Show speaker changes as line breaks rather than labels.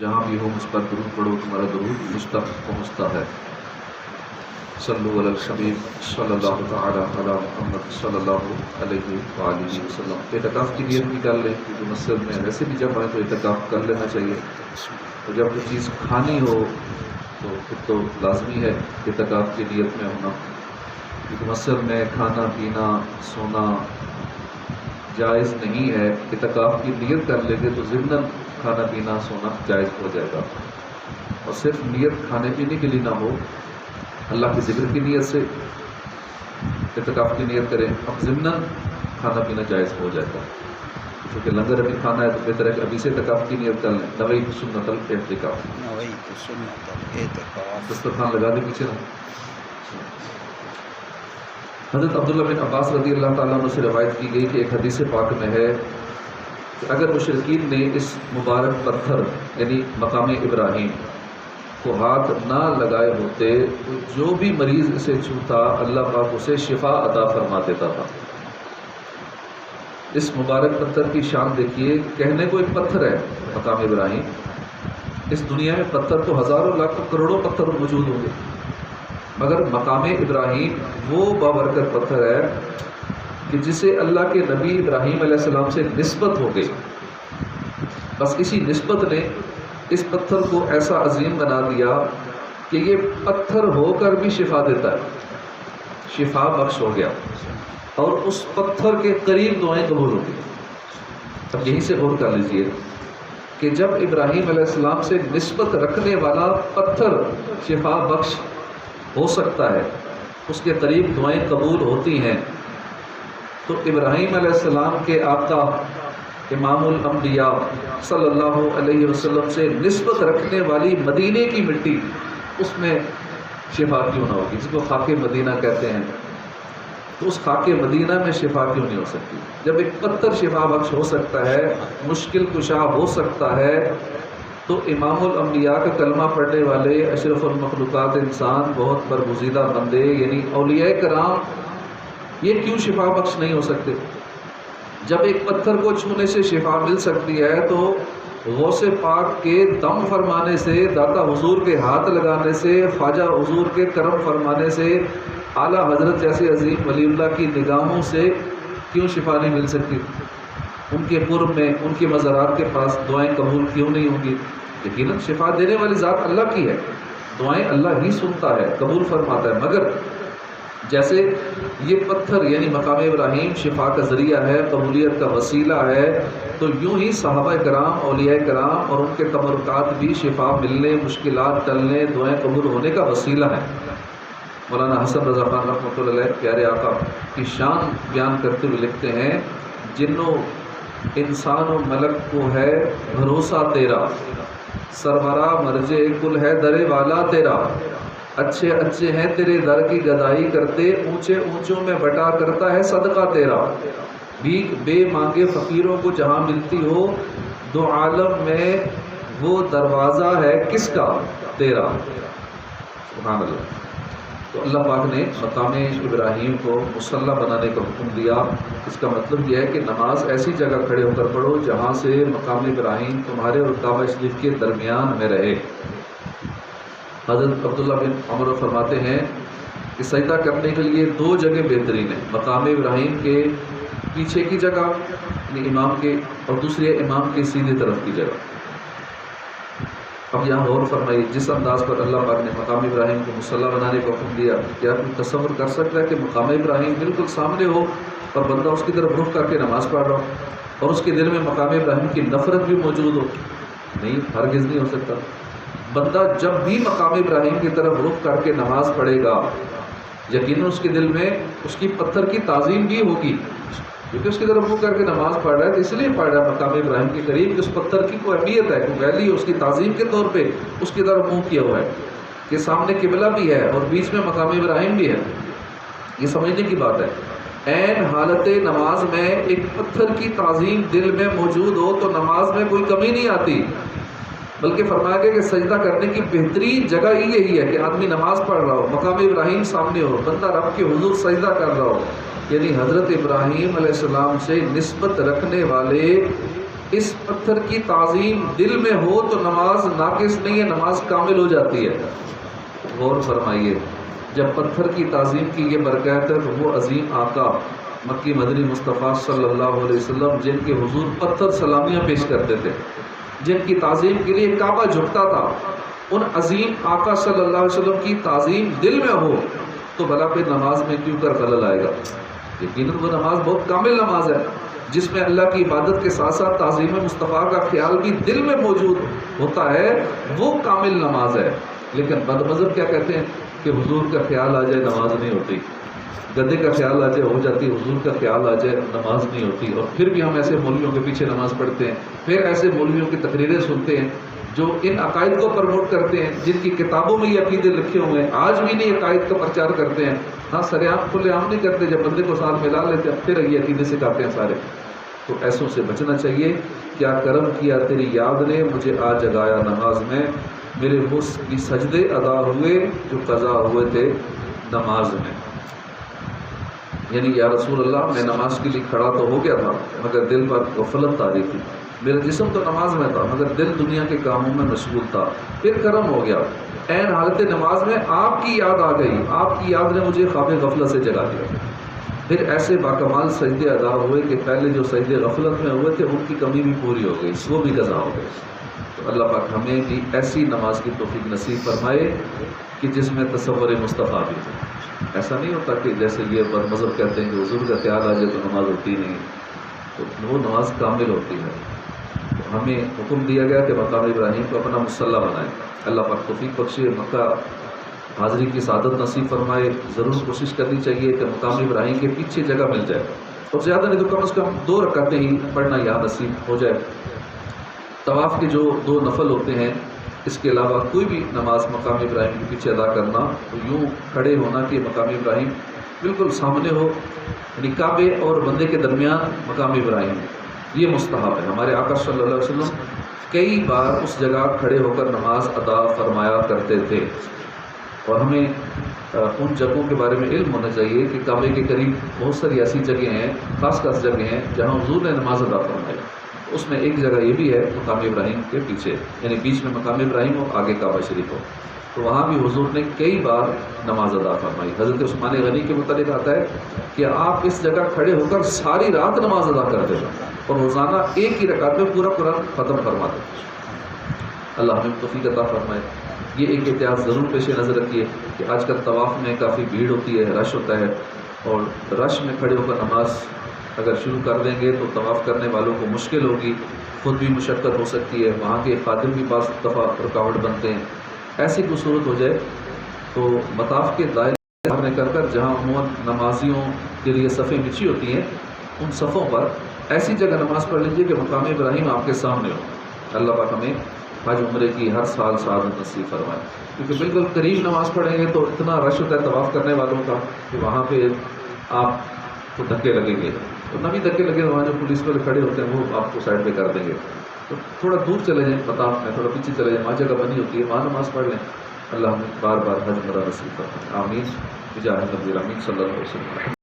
جہاں بھی ہو مجھ پر درود پڑھو، تمہارا درود مجھ تک پہنچتا ہے۔ صلو علی الحبیب صلی اللہ تعالی علی محمد صلی اللہ علیہ وآلہ وسلم۔ اعتکاف کی نیت بھی کر لیں، کیونکہ مسجد میں ویسے بھی جب آئے تو اعتکاف کر لینا چاہیے، اور جب کوئی چیز کھانی ہو تو پھر تو لازمی ہے اعتکاف کی نیت میں ہونا، کیونکہ مسجد میں کھانا پینا سونا جائز نہیں ہے۔ اعتکاف کی نیت کر لیں گے تو ضمناً کھانا پینا سونا جائز ہو جائے گا، اور صرف نیت کھانے پینے کے لیے نہ ہو، اللہ کے ذکر کی نیت سے اعتکاف کی نیت کریں، اب ضمناً کھانا پینا جائز ہو جائے گا، کیونکہ لنگر ابھی کھانا ہے تو بہتر ہے کہ ابھی سے اعتکاف کی نیت کر لیں۔ نویت سنت الاعتکاف، دسترخوان لگا دیں پیچھے نا۔ حضرت عبداللہ بن عباس رضی اللہ تعالیٰ عنہ سے روایت کی گئی کہ ایک حدیث پاک میں ہے کہ اگر مشرکین نے اس مبارک پتھر یعنی مقام ابراہیم کو ہاتھ نہ لگائے ہوتے تو جو بھی مریض اسے چھوتا اللہ پاک اسے شفا عطا فرما دیتا تھا۔ اس مبارک پتھر کی شان دیکھیے، کہنے کو ایک پتھر ہے مقام ابراہیم، اس دنیا میں پتھر تو ہزاروں لاکھوں کروڑوں پتھر موجود ہوں گے، مگر مقام ابراہیم وہ بابرکت پتھر ہے کہ جسے اللہ کے نبی ابراہیم علیہ السلام سے نسبت ہو گئی، بس اسی نسبت نے اس پتھر کو ایسا عظیم بنا دیا کہ یہ پتھر ہو کر بھی شفا دیتا ہے، شفا بخش ہو گیا، اور اس پتھر کے قریب دعائیں قبول ہو گئی۔ اب یہیں سے غور کر لیجئے کہ جب ابراہیم علیہ السلام سے نسبت رکھنے والا پتھر شفا بخش ہو سکتا ہے، اس کے قریب دعائیں قبول ہوتی ہیں، تو ابراہیم علیہ السلام کے آقا امام الانبیاء صلی اللہ علیہ وسلم سے نسبت رکھنے والی مدینے کی مٹی، اس میں شفا کیوں نہ ہوگی، جس کو خاک مدینہ کہتے ہیں، تو اس خاک مدینہ میں شفا کیوں نہیں ہو سکتی؟ جب ایک پتھر شفا بخش ہو سکتا ہے، مشکل کشا ہو سکتا ہے، تو امام الانبیاء کا کلمہ پڑھنے والے اشرف المخلوقات انسان، بہت برگزیدہ بندے یعنی اولیاء کرام، یہ کیوں شفا بخش نہیں ہو سکتے؟ جب ایک پتھر کو چھونے سے شفا مل سکتی ہے تو غوث پاک کے دم فرمانے سے، داتا حضور کے ہاتھ لگانے سے، خواجہ حضور کے کرم فرمانے سے، اعلیٰ حضرت جیسے عظیم ولی اللہ کی نگاہوں سے کیوں شفا نہیں مل سکتی؟ ان کے قرب میں، ان کے مزارات کے پاس دعائیں قبول کیوں نہیں ہوں گی؟ یقیناً شفا دینے والی ذات اللہ کی ہے، دعائیں اللہ ہی سنتا ہے، قبول فرماتا ہے، مگر جیسے یہ پتھر یعنی مقام ابراہیم شفا کا ذریعہ ہے، قبولیت کا وسیلہ ہے، تو یوں ہی صحابہ کرام، اولیاء کرام اور ان کے تبرکات بھی شفا ملنے، مشکلات ٹلنے، دعائیں قبول ہونے کا وسیلہ ہے۔ مولانا حسن رضا خان رحمۃ اللہ علیہ پیارے آقا کی شان بیان کرتے ہوئے لکھتے ہیں، جنوں انسان و ملک کو ہے بھروسہ تیرا، سرورا مرجے کل ہے درے والا تیرا، اچھے اچھے ہیں تیرے در کی گدائی کرتے، اونچے اونچوں میں بٹا کرتا ہے صدقہ تیرا، بھیک بے مانگے فقیروں کو جہاں ملتی ہو، دو عالم میں وہ دروازہ ہے کس کا تیرا۔ سبحان اللہ۔ تو اللہ پاک نے مقام ابراہیم کو مصلی بنانے کا حکم دیا، اس کا مطلب یہ ہے کہ نماز ایسی جگہ کھڑے ہو کر پڑھو جہاں سے مقام ابراہیم تمہارے اور کعبہ شریف کے درمیان میں رہے۔ حضرت عبداللہ بن عمر فرماتے ہیں کہ سجدہ کرنے کے لیے دو جگہ بہترین ہیں، مقام ابراہیم کے پیچھے کی جگہ یعنی امام کے، اور دوسری ہے امام کے سیدھے طرف کی جگہ۔ اب یہاں غور فرمائیے، جس انداز پر اللہ پاک نے مقام ابراہیم کو مصلی بنانے کا حکم دیا، کیا کوئی تصور کر سکتا ہے کہ مقام ابراہیم بالکل سامنے ہو اور بندہ اس کی طرف رخ کر کے نماز پڑھ رہا ہو اور اس کے دل میں مقام ابراہیم کی نفرت بھی موجود ہو؟ نہیں، ہرگز نہیں ہو سکتا۔ بندہ جب بھی مقام ابراہیم کی طرف رخ کر کے نماز پڑھے گا، یقیناً اس کے دل میں اس کی پتھر کی تعظیم بھی ہوگی، کیونکہ اس کی طرف رخ کر کے نماز پڑھ رہا ہے تو اس لیے پڑھ رہا ہے مقام ابراہیم کے قریب کہ اس پتھر کی کوئی اہمیت ہے، کوئی ویلی ہے، اس کی تعظیم کے طور پہ اس کی طرف منہ کیا ہوا ہے کہ سامنے قبلہ بھی ہے اور بیچ میں مقام ابراہیم بھی ہے۔ یہ سمجھنے کی بات ہے۔ عین حالت نماز میں ایک پتھر کی تعظیم دل میں موجود ہو تو نماز میں کوئی کمی نہیں آتی، بلکہ فرمایا گیا کہ سجدہ کرنے کی بہترین جگہ ہی یہی ہے کہ آدمی نماز پڑھ رہا ہو، مقام ابراہیم سامنے ہو، بندہ رب کے حضور سجدہ کر رہا ہو، یعنی حضرت ابراہیم علیہ السلام سے نسبت رکھنے والے اس پتھر کی تعظیم دل میں ہو تو نماز ناقص نہیں ہے، نماز کامل ہو جاتی ہے۔ غور فرمائیے، جب پتھر کی تعظیم کی یہ برکت ہے تو وہ عظیم آقا مکی مدنی مصطفیٰ صلی اللہ علیہ وسلم جن کے حضور پتھر سلامیاں پیش کرتے تھے، جن کی تعظیم کے لیے کعبہ جھکتا تھا، ان عظیم آقا صلی اللہ علیہ وسلم کی تعظیم دل میں ہو تو بھلا پھر نماز میں کیوں کر خلل آئے گا؟ یقیناً وہ نماز بہت کامل نماز ہے جس میں اللہ کی عبادت کے ساتھ ساتھ تعظیم مصطفیٰ کا خیال بھی دل میں موجود ہوتا ہے، وہ کامل نماز ہے۔ لیکن بد مذہب کیا کہتے ہیں کہ حضور کا خیال آ جائے نماز نہیں ہوتی، گدے کا خیال آ جائے ہو جاتی، حضور کا خیال آ جائے نماز نہیں ہوتی۔ اور پھر بھی ہم ایسے مولویوں کے پیچھے نماز پڑھتے ہیں، پھر ایسے مولویوں کی تقریریں سنتے ہیں جو ان عقائد کو پروموٹ کرتے ہیں جن کی کتابوں میں یہ عقیدے لکھے ہوئے ہیں، آج بھی نہیں عقائد کا پرچار کرتے ہیں۔ ہاں سر عام کھلے عام نہیں کرتے، جب بندے کو ساتھ ملا لیتے اب پھر یہ عقیدے سکھاتے ہیں سارے۔ تو ایسوں سے بچنا چاہیے۔ کیا کرم کیا تیری یاد نے مجھے آ جگایا نماز میں، میرے اس کی سجدے ادا ہوئے جو قضا ہوئے تھے نماز میں۔ یعنی یا رسول اللہ میں نماز کے لیے کھڑا تو ہو گیا تھا مگر دل پر غفلت طاری تھی، میرا جسم تو نماز میں تھا مگر دل دنیا کے کاموں میں مشغول تھا، پھر کرم ہو گیا، عین حالت نماز میں آپ کی یاد آ گئی، آپ کی یاد نے مجھے خواب غفلت سے جگا دیا، پھر ایسے باکمال سجدے ادا ہوئے کہ پہلے جو سجدے غفلت میں ہوئے تھے ان کی کمی بھی پوری ہو گئی، وہ بھی قضا ہو گئے۔ تو اللہ پاک ہمیں بھی ایسی نماز کی توفیق نصیب فرمائے کہ جس میں تصور مصطفیٰ بھی تھے۔ ایسا نہیں ہوتا کہ جیسے یہ بد مذہب کہتے ہیں کہ حضور کا خیال آ جائے تو نماز ہوتی نہیں، تو وہ نماز کامل ہوتی ہے۔ تو ہمیں حکم دیا گیا کہ مقام ابراہیم کو اپنا مصلی بنائیں۔ اللہ پاک توفیق بخشے، مکہ حاضری کی سعادت نصیب فرمائے۔ ضرور کوشش کرنی چاہیے کہ مقام ابراہیم کے پیچھے جگہ مل جائے، اور زیادہ نہیں تو کم از کم 2 رکعتیں ہی پڑھنا یہاں نصیب ہو جائے۔ طواف کے جو 2 نفل ہوتے ہیں، اس کے علاوہ کوئی بھی نماز مقام ابراہیم کے پیچھے ادا کرنا تو یوں کھڑے ہونا کہ مقام ابراہیم بالکل سامنے ہو، یعنی کعبے اور بندے کے درمیان مقام ابراہیم، یہ مستحب ہے۔ ہمارے آقا صلی اللہ علیہ وسلم کئی بار اس جگہ کھڑے ہو کر نماز ادا فرمایا کرتے تھے، اور ہمیں ان جگہوں کے بارے میں علم ہونا چاہیے کہ کعبے کے قریب بہت ساری ایسی جگہیں ہیں، خاص خاص جگہیں ہیں جہاں حضور نے نماز ادا فرمائی۔ اس میں ایک جگہ یہ بھی ہے مقام ابراہیم کے پیچھے، یعنی بیچ میں مقام ابراہیم ہو، آگے کعبہ شریف ہو، تو وہاں بھی حضور نے کئی بار نماز ادا فرمائی۔ حضرت عثمان غنی کے متعلق آتا ہے کہ آپ اس جگہ کھڑے ہو کر ساری رات نماز ادا کرتے تھے اور روزانہ ایک ہی رکعت میں پورا قرآن ختم فرماتے تھے۔ اللہ ہمیں توفیق عطا فرمائے۔ یہ ایک احتیاط ضرور پیش نظر رکھیے کہ آج کل طواف میں کافی بھیڑ ہوتی ہے، رش ہوتا ہے، اور رش میں کھڑے ہو کر نماز اگر شروع کر دیں گے تو طواف کرنے والوں کو مشکل ہوگی، خود بھی مشقت ہو سکتی ہے، وہاں کے خادم بھی بعض دفعہ رکاوٹ بنتے ہیں۔ ایسی کوئی صورت ہو جائے تو مطاف کے دائرے باہر نکل کر جہاں عموماً نمازیوں کے لیے صفیں بچھی ہوتی ہیں، ان صفوں پر ایسی جگہ نماز پڑھ لیجیے کہ مقام ابراہیم آپ کے سامنے ہو۔ اللہ پاک ہمیں حج عمرے کی ہر سال سعادت نصیب فرمائے، کیونکہ بالکل قریب نماز پڑھیں گے تو اتنا رش ہوتا ہے طواف کرنے والوں کا کہ وہاں پہ آپ کو دھکے لگیں گے، تو نہ بھی دھکے لگے وہاں جو پولیس والے کھڑے ہوتے ہیں وہ آپ کو سائڈ پہ کر دیں گے، تو تھوڑا دور چلے جائیں، مطاف میں تھوڑا پیچھے چلے جائیں، وہاں جگہ بنی ہوتی ہے، وہاں نماز پڑھ لیں۔ اللہ ہمیں بار بار حج عمرہ نصیب فرمائے، آمین بجاہ نبی الامین صلی اللہ علیہ وسلم۔